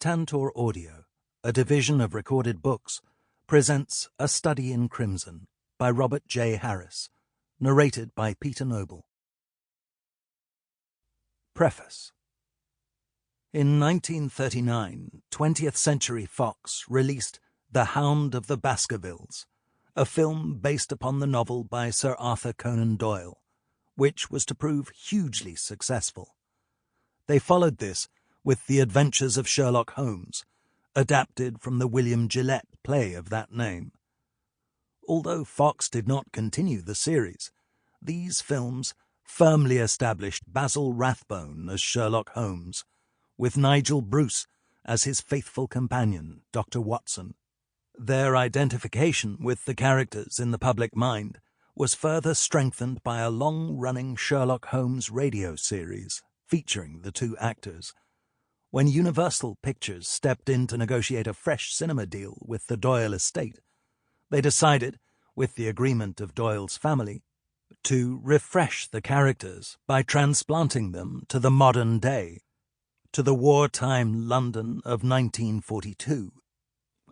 Tantor Audio, a division of Recorded Books, presents A Study in Crimson by Robert J. Harris, narrated by Peter Noble. Preface. In 1939, 20th Century Fox released The Hound of the Baskervilles, a film based upon the novel by Sir Arthur Conan Doyle, which was to prove hugely successful. They followed this with The Adventures of Sherlock Holmes, adapted from the William Gillette play of that name. Although Fox did not continue the series, these films firmly established Basil Rathbone as Sherlock Holmes, with Nigel Bruce as his faithful companion, Dr. Watson. Their identification with the characters in the public mind was further strengthened by a long-running Sherlock Holmes radio series featuring the two actors. When Universal Pictures stepped in to negotiate a fresh cinema deal with the Doyle estate, they decided, with the agreement of Doyle's family, to refresh the characters by transplanting them to the modern day, to the wartime London of 1942.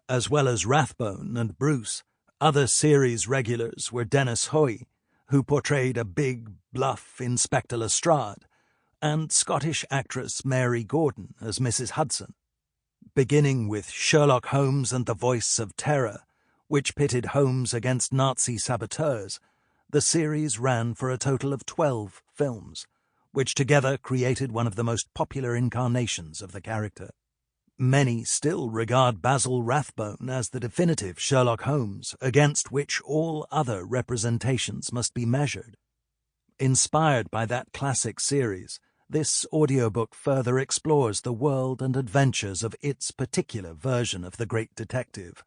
As well as Rathbone and Bruce, other series regulars were Dennis Hoey, who portrayed a big, bluff Inspector Lestrade, and Scottish actress Mary Gordon as Mrs. Hudson. Beginning with Sherlock Holmes and the Voice of Terror, which pitted Holmes against Nazi saboteurs, the series ran for a total of 12 films, which together created one of the most popular incarnations of the character. Many still regard Basil Rathbone as the definitive Sherlock Holmes, against which all other representations must be measured. Inspired by that classic series, this audiobook further explores the world and adventures of its particular version of the great detective,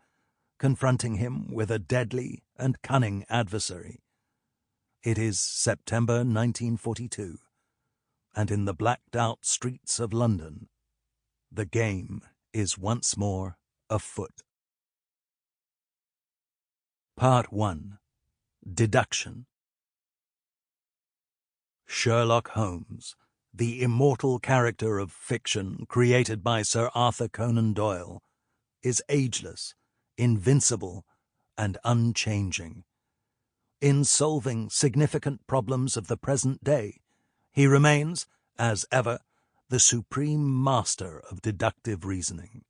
confronting him with a deadly and cunning adversary. It is September 1942, and in the blacked-out streets of London, the game is once more afoot. Part 1. Deduction. Sherlock Holmes, the immortal character of fiction created by Sir Arthur Conan Doyle, is ageless, invincible, and unchanging. In solving significant problems of the present day, he remains, as ever, the supreme master of deductive reasoning.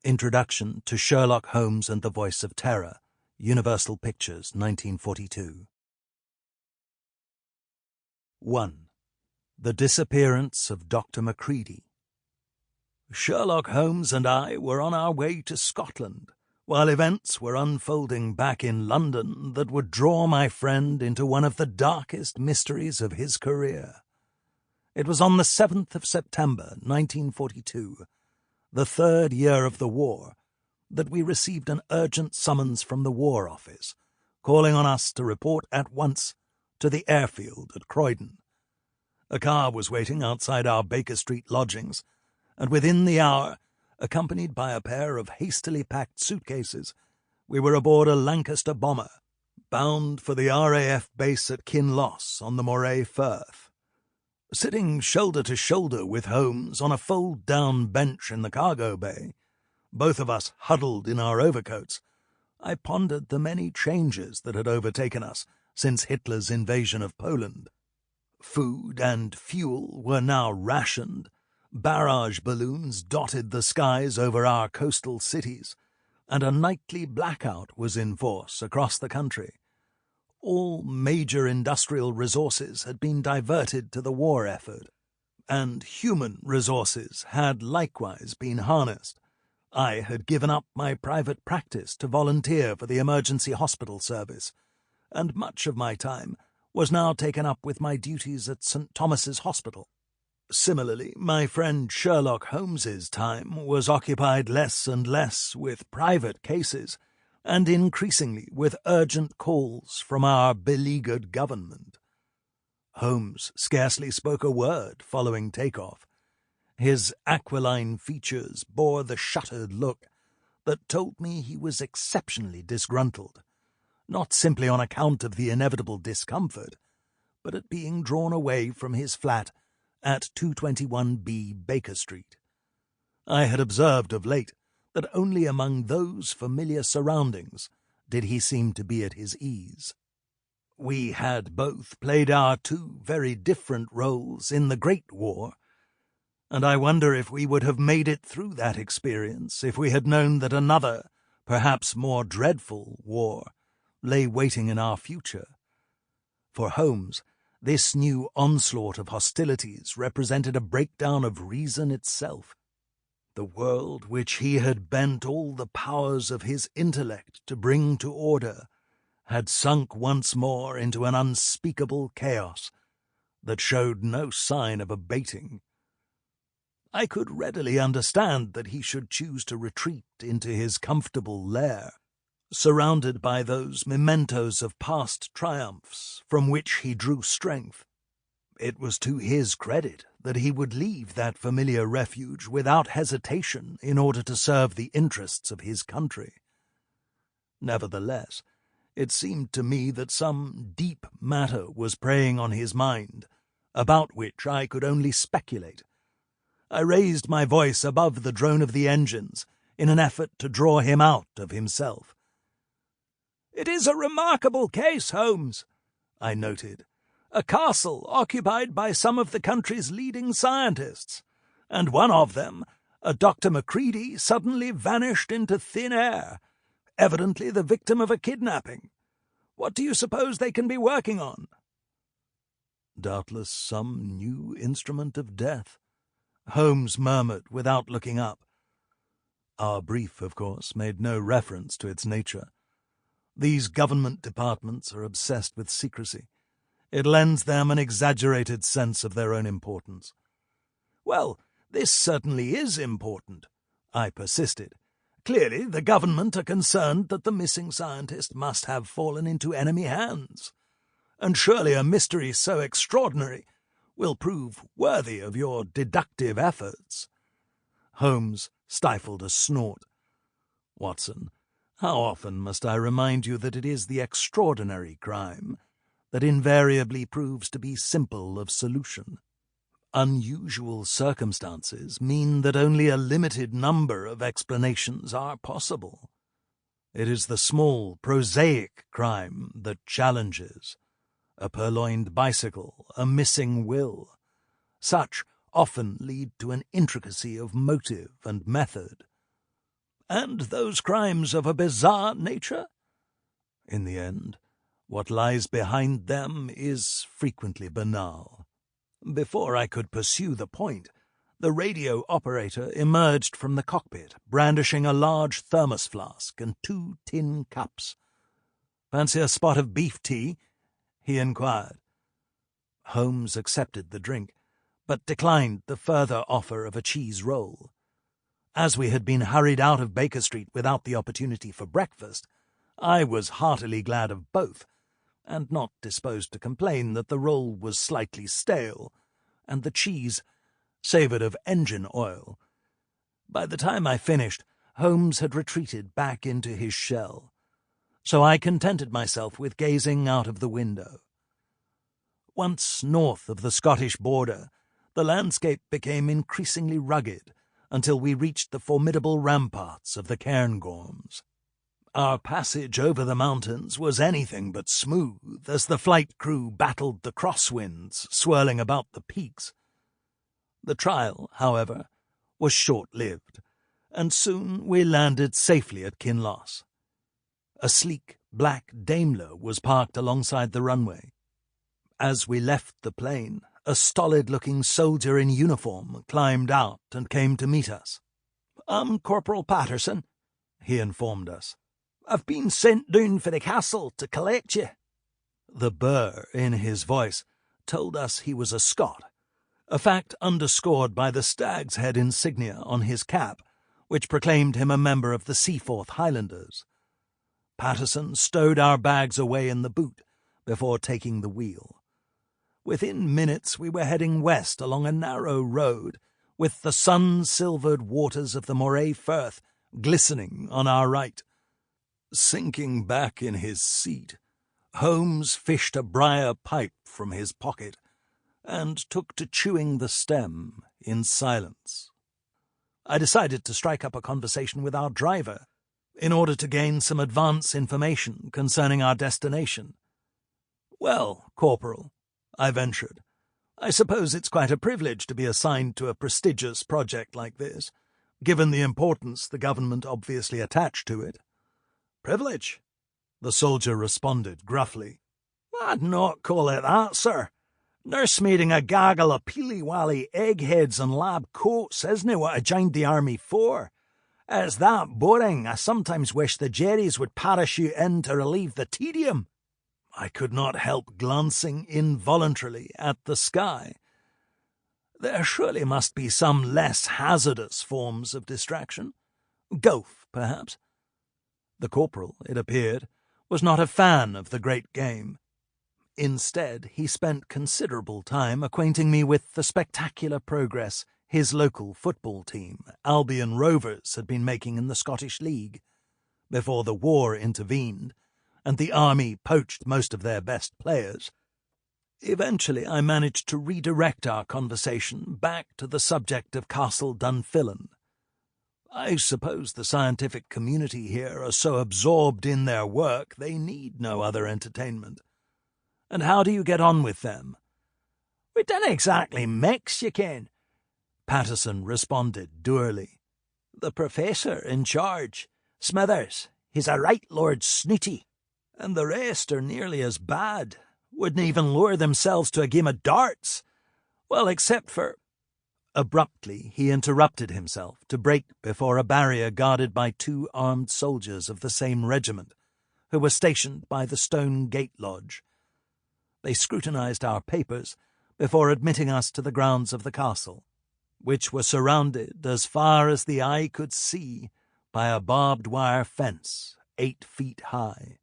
Introduction to Sherlock Holmes and the Voice of Terror, Universal Pictures, 1942. 1. The Disappearance of Dr. Macready. Sherlock Holmes and I were on our way to Scotland, while events were unfolding back in London that would draw my friend into one of the darkest mysteries of his career. It was on the 7th of September, 1942, the third year of the war, that we received an urgent summons from the War Office, calling on us to report at once to the airfield at Croydon. A car was waiting outside our Baker Street lodgings, and within the hour, accompanied by a pair of hastily packed suitcases, we were aboard a Lancaster bomber, bound for the RAF base at Kinloss on the Moray Firth. Sitting shoulder to shoulder with Holmes on a fold-down bench in the cargo bay, both of us huddled in our overcoats, I pondered the many changes that had overtaken us since Hitler's invasion of Poland. Food and fuel were now rationed, barrage balloons dotted the skies over our coastal cities, and a nightly blackout was in force across the country. All major industrial resources had been diverted to the war effort, and human resources had likewise been harnessed. I had given up my private practice to volunteer for the emergency hospital service, and much of my time was now taken up with my duties at St. Thomas's Hospital. Similarly, my friend Sherlock Holmes's time was occupied less and less with private cases, and increasingly with urgent calls from our beleaguered government. Holmes scarcely spoke a word following takeoff. His aquiline features bore the shuttered look that told me he was exceptionally disgruntled, not simply on account of the inevitable discomfort, but at being drawn away from his flat at 221B Baker Street. I had observed of late that only among those familiar surroundings did he seem to be at his ease. We had both played our two very different roles in the Great War, and I wonder if we would have made it through that experience if we had known that another, perhaps more dreadful, war lay waiting in our future. For Holmes, this new onslaught of hostilities represented a breakdown of reason itself. The world which he had bent all the powers of his intellect to bring to order had sunk once more into an unspeakable chaos that showed no sign of abating. I could readily understand that he should choose to retreat into his comfortable lair, surrounded by those mementos of past triumphs from which he drew strength. It was to his credit that he would leave that familiar refuge without hesitation in order to serve the interests of his country. Nevertheless, it seemed to me that some deep matter was preying on his mind, about which I could only speculate. I raised my voice above the drone of the engines in an effort to draw him out of himself. "It is a remarkable case, Holmes," I noted. "A castle occupied by some of the country's leading scientists, and one of them, a Dr. Macready, suddenly vanished into thin air, evidently the victim of a kidnapping. What do you suppose they can be working on?" "Doubtless some new instrument of death," Holmes murmured without looking up. Our brief, of course, made no reference to its nature. These government departments are obsessed with secrecy. It lends them an exaggerated sense of their own importance. "Well, this certainly is important," I persisted. "Clearly, the government are concerned that the missing scientist must have fallen into enemy hands. And surely a mystery so extraordinary will prove worthy of your deductive efforts." Holmes stifled a snort. "Watson, how often must I remind you that it is the extraordinary crime that invariably proves to be simple of solution? Unusual circumstances mean that only a limited number of explanations are possible. It is the small, prosaic crime that challenges. A purloined bicycle, a missing will. Such often lead to an intricacy of motive and method. And those crimes of a bizarre nature? In the end, what lies behind them is frequently banal." Before I could pursue the point, the radio operator emerged from the cockpit, brandishing a large thermos flask and 2 tin cups. "Fancy a spot of beef tea?" he inquired. Holmes accepted the drink, but declined the further offer of a cheese roll. As we had been hurried out of Baker Street without the opportunity for breakfast, I was heartily glad of both, and not disposed to complain that the roll was slightly stale, and the cheese savoured of engine oil. By the time I finished, Holmes had retreated back into his shell, so I contented myself with gazing out of the window. Once north of the Scottish border, the landscape became increasingly rugged until we reached the formidable ramparts of the Cairngorms. Our passage over the mountains was anything but smooth as the flight crew battled the crosswinds swirling about the peaks. The trial, however, was short-lived, and soon we landed safely at Kinloss. A sleek black Daimler was parked alongside the runway. As we left the plane, a stolid-looking soldier in uniform climbed out and came to meet us. "I'm Corporal Patterson," he informed us. "I've been sent down for the castle to collect you." The burr in his voice told us he was a Scot, a fact underscored by the stag's head insignia on his cap, which proclaimed him a member of the Seaforth Highlanders. Patterson stowed our bags away in the boot before taking the wheel. Within minutes we were heading west along a narrow road, with the sun-silvered waters of the Moray Firth glistening on our right. Sinking back in his seat, Holmes fished a briar pipe from his pocket and took to chewing the stem in silence. I decided to strike up a conversation with our driver in order to gain some advance information concerning our destination. "Well, Corporal," I ventured, "I suppose it's quite a privilege to be assigned to a prestigious project like this, given the importance the government obviously attached to it." "Privilege?" the soldier responded gruffly. "I'd not call it that, sir. Nursemaiding a gaggle of peely-wally eggheads in lab coats isn't what I joined the army for. It's that boring, I sometimes wish the Jerrys would parachute in to relieve the tedium." I could not help glancing involuntarily at the sky. There surely must be some less hazardous forms of distraction. Golf, perhaps. The corporal, it appeared, was not a fan of the great game. Instead, he spent considerable time acquainting me with the spectacular progress his local football team, Albion Rovers, had been making in the Scottish League, before the war intervened and the army poached most of their best players. Eventually I managed to redirect our conversation back to the subject of Castle Dunfillan. "I suppose the scientific community here are so absorbed in their work they need no other entertainment. And how do you get on with them?" "We dinna exactly mix, ye ken," Patterson responded dourly. "The professor in charge, Smithers, he's a right Lord Snooty, and the rest are nearly as bad. Wouldn't even lower themselves to a game of darts. Well, except for—" Abruptly he interrupted himself to break before a barrier guarded by 2 armed soldiers of the same regiment, who were stationed by the stone gate lodge. They scrutinized our papers before admitting us to the grounds of the castle, which were surrounded as far as the eye could see by a barbed wire fence 8 feet high.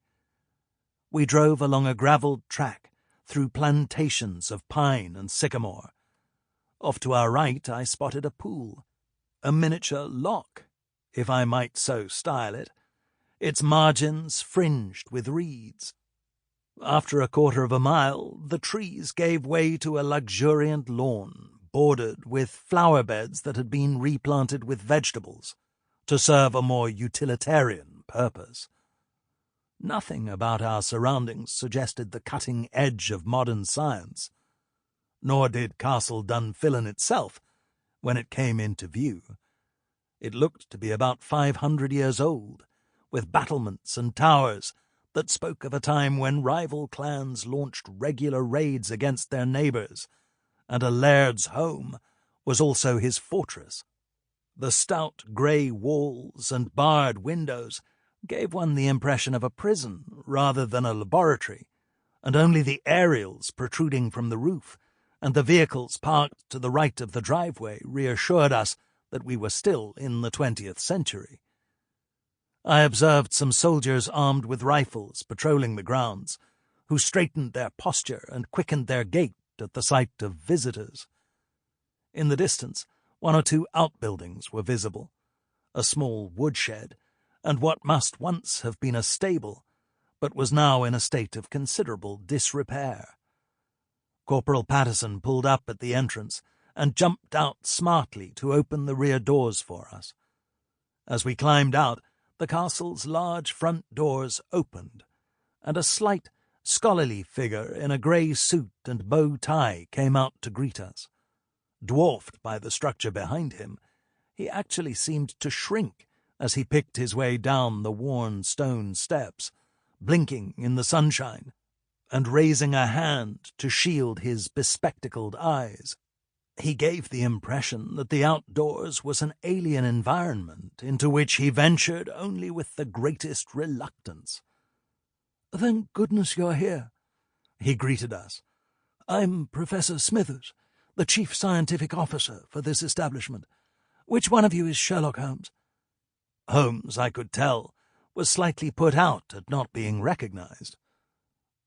We drove along a gravelled track through plantations of pine and sycamore. Off to our right I spotted a pool, a miniature loch, if I might so style it, its margins fringed with reeds. After a quarter of a mile, the trees gave way to a luxuriant lawn bordered with flower beds that had been replanted with vegetables to serve a more utilitarian purpose. Nothing about our surroundings suggested the cutting edge of modern science, nor did Castle Dunfillan itself when it came into view. It looked to be about 500 years old, with battlements and towers that spoke of a time when rival clans launched regular raids against their neighbours, and a laird's home was also his fortress. The stout grey walls and barred windows gave one the impression of a prison rather than a laboratory, and only the aerials protruding from the roof and the vehicles parked to the right of the driveway reassured us that we were still in the 20th century. I observed some soldiers armed with rifles patrolling the grounds, who straightened their posture and quickened their gait at the sight of visitors. In the distance, 1 or 2 outbuildings were visible, a small woodshed, and what must once have been a stable, but was now in a state of considerable disrepair. Corporal Patterson pulled up at the entrance and jumped out smartly to open the rear doors for us. As we climbed out, the castle's large front doors opened, and a slight, scholarly figure in a grey suit and bow tie came out to greet us. Dwarfed by the structure behind him, he actually seemed to shrink as he picked his way down the worn stone steps, blinking in the sunshine, and raising a hand to shield his bespectacled eyes. He gave the impression that the outdoors was an alien environment into which he ventured only with the greatest reluctance. "Thank goodness you're here," he greeted us. "I'm Professor Smithers, the chief scientific officer for this establishment. Which one of you is Sherlock Holmes?" Holmes, I could tell, was slightly put out at not being recognized.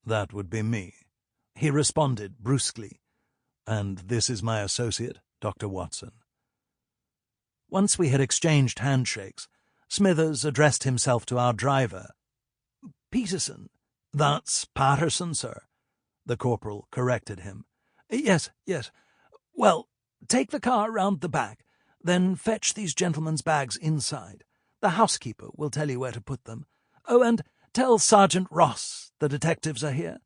"That would be me," he responded brusquely. "And this is my associate, Dr. Watson." Once we had exchanged handshakes, Smithers addressed himself to our driver. "Peterson." "That's Patterson, sir," the corporal corrected him. Yes. Well, take the car round the back, Then fetch these gentlemen's bags inside. The housekeeper will tell you where to put them. Oh, and tell Sergeant Ross the detectives are here."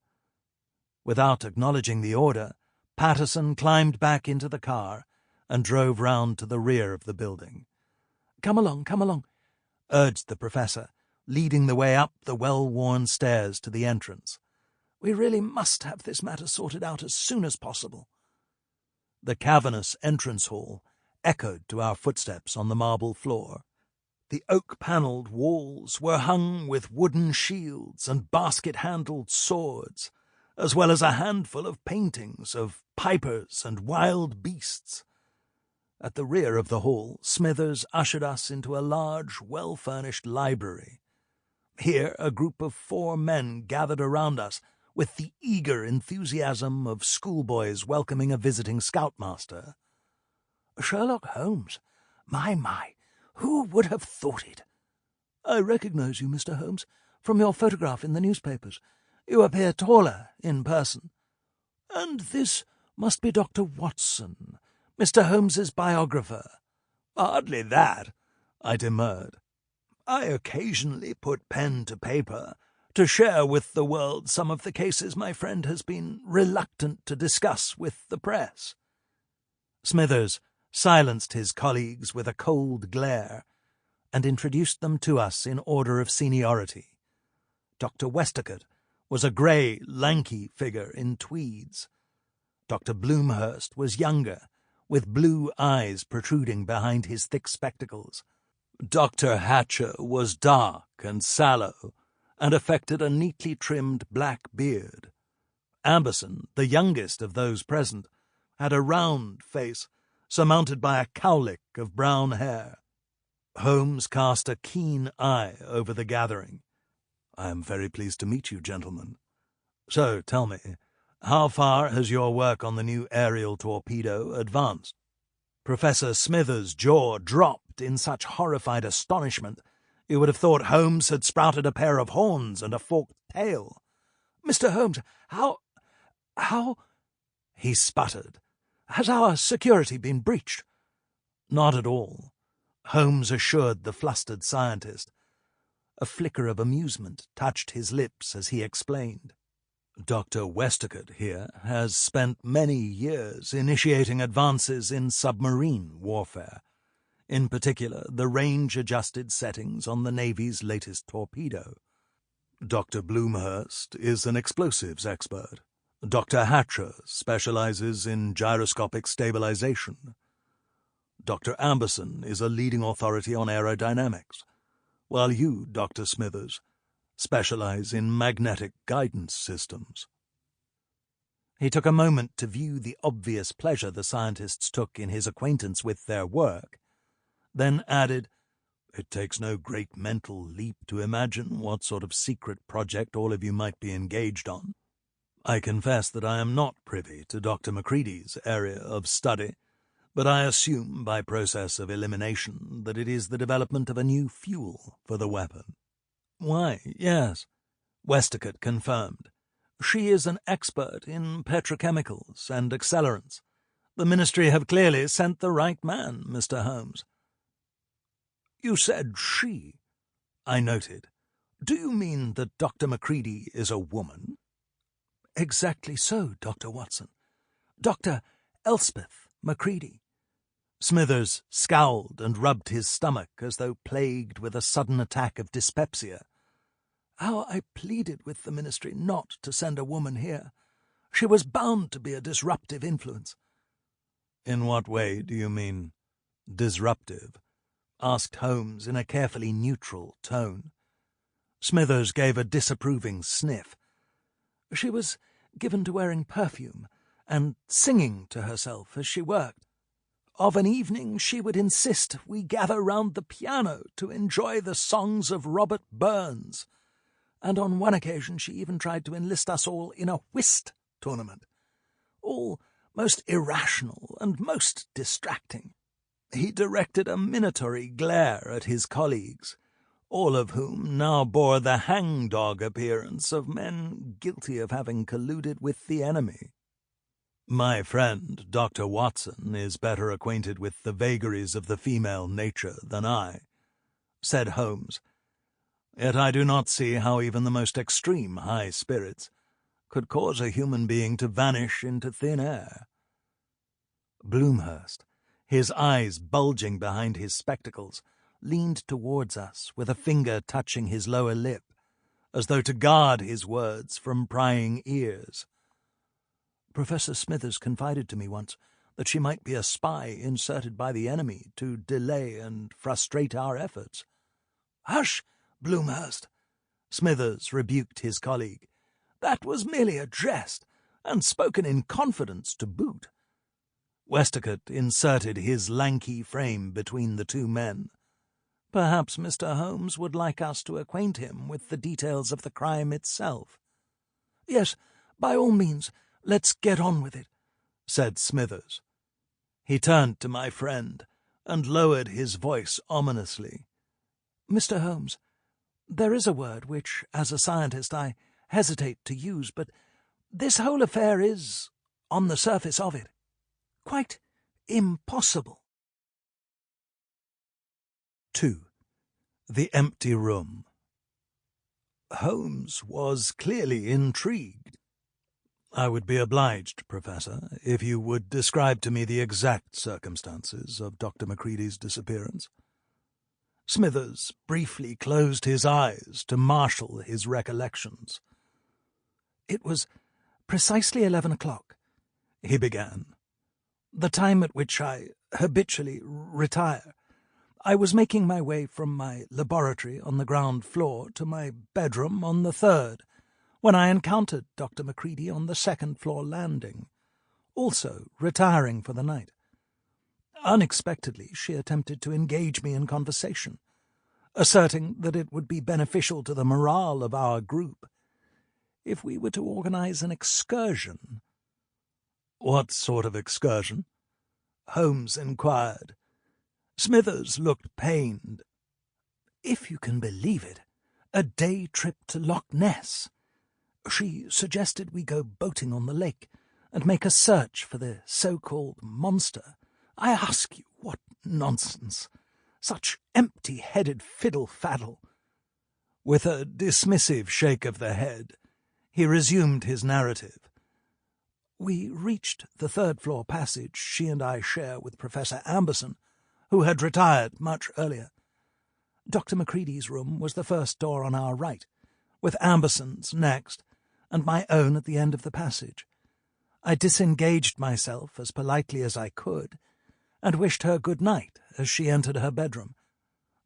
Without acknowledging the order, Patterson climbed back into the car and drove round to the rear of the building. Come along," urged the professor, leading the way up the well-worn stairs to the entrance. "We really must have this matter sorted out as soon as possible." The cavernous entrance hall echoed to our footsteps on the marble floor. The oak-panelled walls were hung with wooden shields and basket-handled swords, as well as a handful of paintings of pipers and wild beasts. At the rear of the hall, Smithers ushered us into a large, well-furnished library. Here a group of 4 men gathered around us with the eager enthusiasm of schoolboys welcoming a visiting scoutmaster. "Sherlock Holmes! My, who would have thought it?" "I recognize you, Mr. Holmes, from your photograph in the newspapers. You appear taller in person." "And this must be Dr. Watson, Mr. Holmes's biographer." "Hardly that," I demurred. "I occasionally put pen to paper to share with the world some of the cases my friend has been reluctant to discuss with the press." Smithers silenced his colleagues with a cold glare and introduced them to us in order of seniority. Dr. Westacott was a grey, lanky figure in tweeds. Dr. Bloomhurst was younger, with blue eyes protruding behind his thick spectacles. Dr. Hatcher was dark and sallow, and affected a neatly trimmed black beard. Amberson, the youngest of those present, had a round face surmounted by a cowlick of brown hair. Holmes cast a keen eye over the gathering. "I am very pleased to meet you, gentlemen. So, tell me, how far has your work on the new aerial torpedo advanced?" Professor Smithers' jaw dropped in such horrified astonishment you would have thought Holmes had sprouted a pair of horns and a forked tail. "Mr. Holmes, how—" he sputtered. "Has our security been breached?" "Not at all," Holmes assured the flustered scientist. A flicker of amusement touched his lips as he explained. "Dr. Westacott here has spent many years initiating advances in submarine warfare, in particular the range-adjusted settings on the Navy's latest torpedo. Dr. Bloomhurst is an explosives expert. Dr. Hatcher specializes in gyroscopic stabilization. Dr. Amberson is a leading authority on aerodynamics, while you, Dr. Smithers, specialize in magnetic guidance systems." He took a moment to view the obvious pleasure the scientists took in his acquaintance with their work, then added, "It takes no great mental leap to imagine what sort of secret project all of you might be engaged on. I confess that I am not privy to Dr. Macready's area of study, but I assume by process of elimination that it is the development of a new fuel for the weapon." "Why, yes," Westacott confirmed. "She is an expert in petrochemicals and accelerants. The Ministry have clearly sent the right man, Mr. Holmes." "You said she," I noted. "Do you mean that Dr. Macready is a woman?" "Exactly so, Dr. Watson. Dr. Elspeth Macready." Smithers scowled and rubbed his stomach as though plagued with a sudden attack of dyspepsia. "How I pleaded with the Ministry not to send a woman here. She was bound to be a disruptive influence." "In what way do you mean disruptive?" asked Holmes in a carefully neutral tone. Smithers gave a disapproving sniff. "She was given to wearing perfume and singing to herself as she worked. Of an evening she would insist we gather round the piano to enjoy the songs of Robert Burns, and on one occasion she even tried to enlist us all in a whist tournament. All most irrational and most distracting." He directed a minatory glare at his colleagues, all of whom now bore the hang-dog appearance of men guilty of having colluded with the enemy. My friend, Dr. Watson, is better acquainted with the vagaries of the female nature than I, said Holmes. Yet I do not see how even the most extreme high spirits could cause a human being to vanish into thin air. Bloomhurst, his eyes bulging behind his spectacles, leaned towards us with a finger touching his lower lip, as though to guard his words from prying ears. Professor Smithers confided to me once that she might be a spy inserted by the enemy to delay and frustrate our efforts. "Hush, Bloomhurst!" Smithers rebuked his colleague. "That was merely a jest, and spoken in confidence to boot." Westacott inserted his lanky frame between the two men. "Perhaps Mr. Holmes would like us to acquaint him with the details of the crime itself." "Yes, by all means, let's get on with it," said Smithers. He turned to my friend and lowered his voice ominously. "Mr. Holmes, there is a word which, as a scientist, I hesitate to use, but this whole affair is, on the surface of it, quite impossible." 2. The Empty Room. Holmes was clearly intrigued. "I would be obliged, Professor, if you would describe to me the exact circumstances of Dr. Macready's disappearance." Smithers briefly closed his eyes to marshal his recollections. "It was precisely 11 o'clock, he began, "the time at which I habitually retire. I was making my way from my laboratory on the ground floor to my bedroom on the third, when I encountered Dr. Macready on the second-floor landing, also retiring for the night. Unexpectedly, she attempted to engage me in conversation, asserting that it would be beneficial to the morale of our group if we were to organize an excursion." "What sort of excursion?" Holmes inquired. Smithers looked pained. "If you can believe it, a day trip to Loch Ness. She suggested we go boating on the lake and make a search for the so-called monster. I ask you, what nonsense! Such empty-headed fiddle-faddle." With a dismissive shake of the head, he resumed his narrative. "We reached the third-floor passage she and I share with Professor Amberson, who had retired much earlier. Dr. Macready's room was the first door on our right, with Amberson's next, and my own at the end of the passage. I disengaged myself as politely as I could, and wished her good night as she entered her bedroom.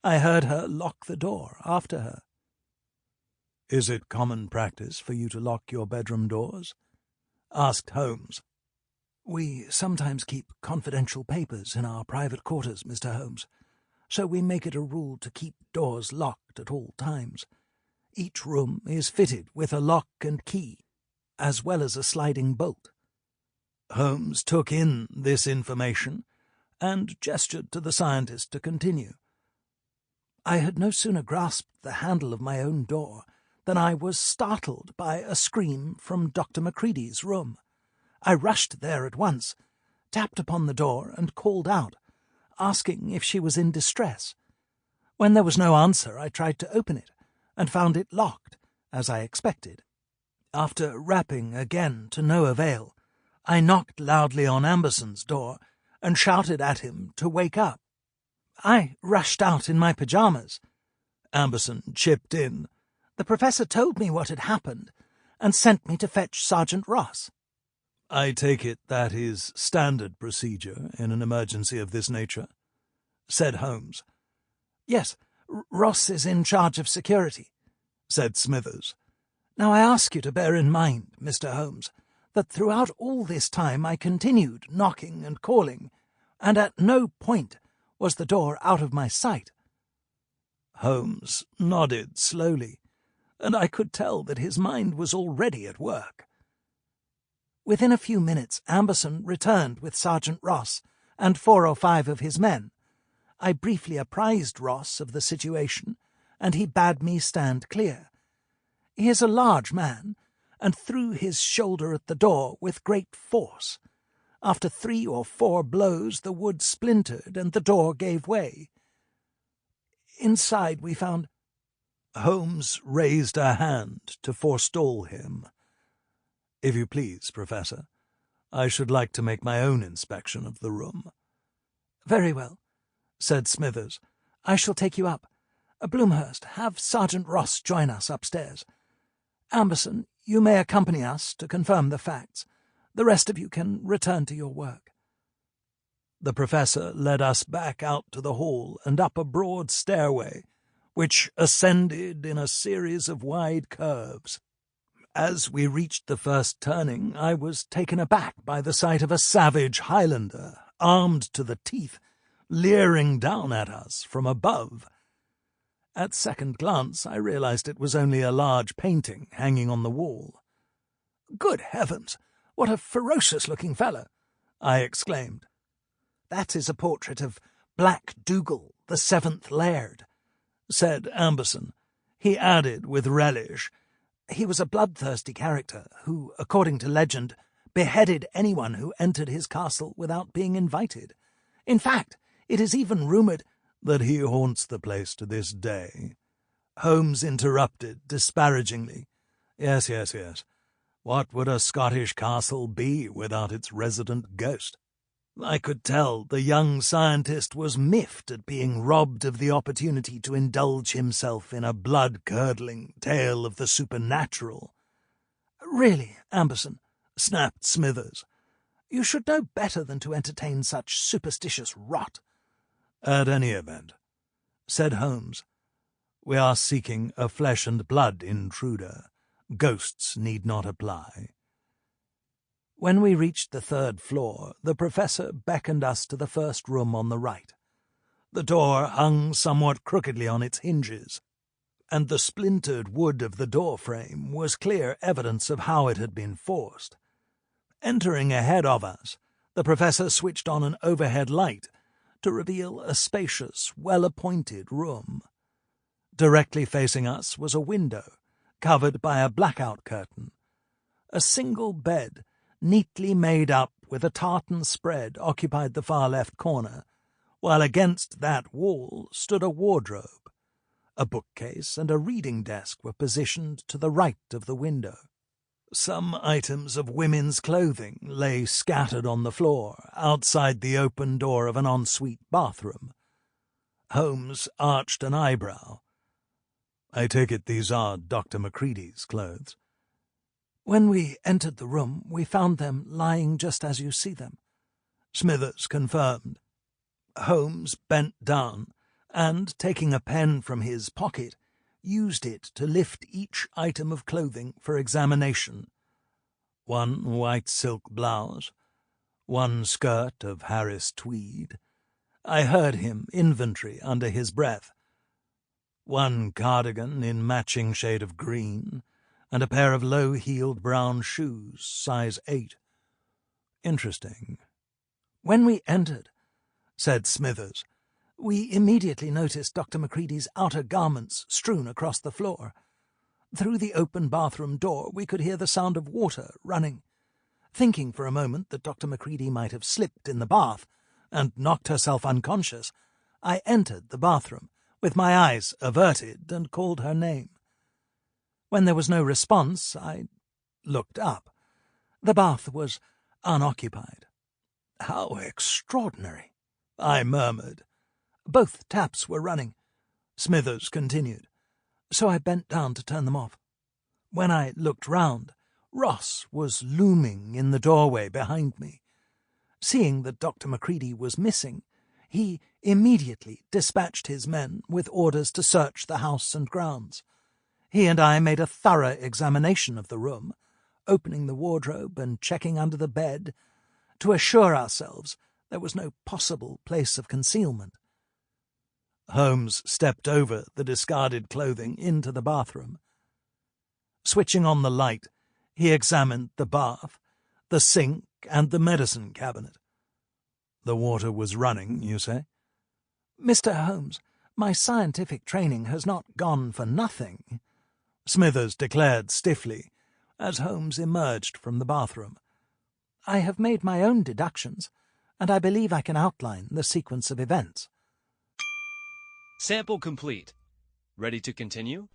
I heard her lock the door after her." "Is it common practice for you to lock your bedroom doors?" asked Holmes. "We sometimes keep confidential papers in our private quarters, Mr. Holmes, so we make it a rule to keep doors locked at all times. Each room is fitted with a lock and key, as well as a sliding bolt." Holmes took in this information and gestured to the scientist to continue. "I had no sooner grasped the handle of my own door than I was startled by a scream from Dr. Macready's room. I rushed there at once, tapped upon the door, and called out, asking if she was in distress. When there was no answer, I tried to open it, and found it locked, as I expected. After rapping again to no avail, I knocked loudly on Amberson's door and shouted at him to wake up. I rushed out in my pyjamas. Amberson chipped in. The professor told me what had happened and sent me to fetch Sergeant Ross." "I take it that is standard procedure in an emergency of this nature," said Holmes. "Yes, Ross is in charge of security," said Smithers. "Now I ask you to bear in mind, Mr. Holmes, that throughout all this time I continued knocking and calling, and at no point was the door out of my sight." Holmes nodded slowly, and I could tell that his mind was already at work. "Within a few minutes Amberson returned with Sergeant Ross and 4 or 5 of his men. I briefly apprised Ross of the situation, and he bade me stand clear. He is a large man, and threw his shoulder at the door with great force. After 3 or 4 blows, the wood splintered and the door gave way. Inside we found—" Holmes raised a hand to forestall him. "If you please, Professor, I should like to make my own inspection of the room." "Very well," said Smithers. "I shall take you up. Bloomhurst, have Sergeant Ross join us upstairs. Amberson, you may accompany us to confirm the facts. The rest of you can return to your work." The Professor led us back out to the hall and up a broad stairway, which ascended in a series of wide curves. As we reached the first turning, I was taken aback by the sight of a savage Highlander, armed to the teeth, leering down at us from above. At second glance, I realized it was only a large painting hanging on the wall. "Good heavens, what a ferocious-looking fellow!" I exclaimed. "That is a portrait of Black Dougal, the 7th Laird," said Amberson. He added with relish, "He was a bloodthirsty character who, according to legend, beheaded anyone who entered his castle without being invited. In fact, it is even rumoured—" "That he haunts the place to this day," Holmes interrupted disparagingly. Yes. What would a Scottish castle be without its resident ghost?" I could tell the young scientist was miffed at being robbed of the opportunity to indulge himself in a blood-curdling tale of the supernatural. "Really, Amberson," snapped Smithers, "you should know better than to entertain such superstitious rot." "At any event," said Holmes, "we are seeking a flesh-and-blood intruder. Ghosts need not apply." When we reached the 3rd floor, the Professor beckoned us to the first room on the right. The door hung somewhat crookedly on its hinges, and the splintered wood of the door frame was clear evidence of how it had been forced. Entering ahead of us, the Professor switched on an overhead light to reveal a spacious, well-appointed room. Directly facing us was a window, covered by a blackout curtain. A single bed, neatly made up with a tartan spread, occupied the far left corner, while against that wall stood a wardrobe. A bookcase and a reading desk were positioned to the right of the window. Some items of women's clothing lay scattered on the floor outside the open door of an ensuite bathroom. Holmes arched an eyebrow. "I take it these are Dr. Macready's clothes?" "When we entered the room, we found them lying just as you see them," Smithers confirmed. Holmes bent down and, taking a pen from his pocket, used it to lift each item of clothing for examination. One white silk blouse, one skirt of Harris tweed. I heard him inventory under his breath. One cardigan in matching shade of green, and a pair of low-heeled brown shoes, size 8. Interesting. "When we entered," said Smithers, "we immediately noticed Dr. Macready's outer garments strewn across the floor. Through the open bathroom door we could hear the sound of water running. Thinking for a moment that Dr. Macready might have slipped in the bath and knocked herself unconscious, I entered the bathroom, with my eyes averted, and called her name. When there was no response, I looked up. The bath was unoccupied." "How extraordinary!" I murmured. "Both taps were running," Smithers continued, "so I bent down to turn them off. When I looked round, Ross was looming in the doorway behind me. Seeing that Dr. Macready was missing, he immediately dispatched his men with orders to search the house and grounds. He and I made a thorough examination of the room, opening the wardrobe and checking under the bed, to assure ourselves there was no possible place of concealment." Holmes stepped over the discarded clothing into the bathroom. Switching on the light, he examined the bath, the sink, and the medicine cabinet. "The water was running, you say?" "Mr. Holmes, my scientific training has not gone for nothing," Smithers declared stiffly, as Holmes emerged from the bathroom. I have made my own deductions, and I believe I can outline the sequence of events. Sample complete. Ready to continue?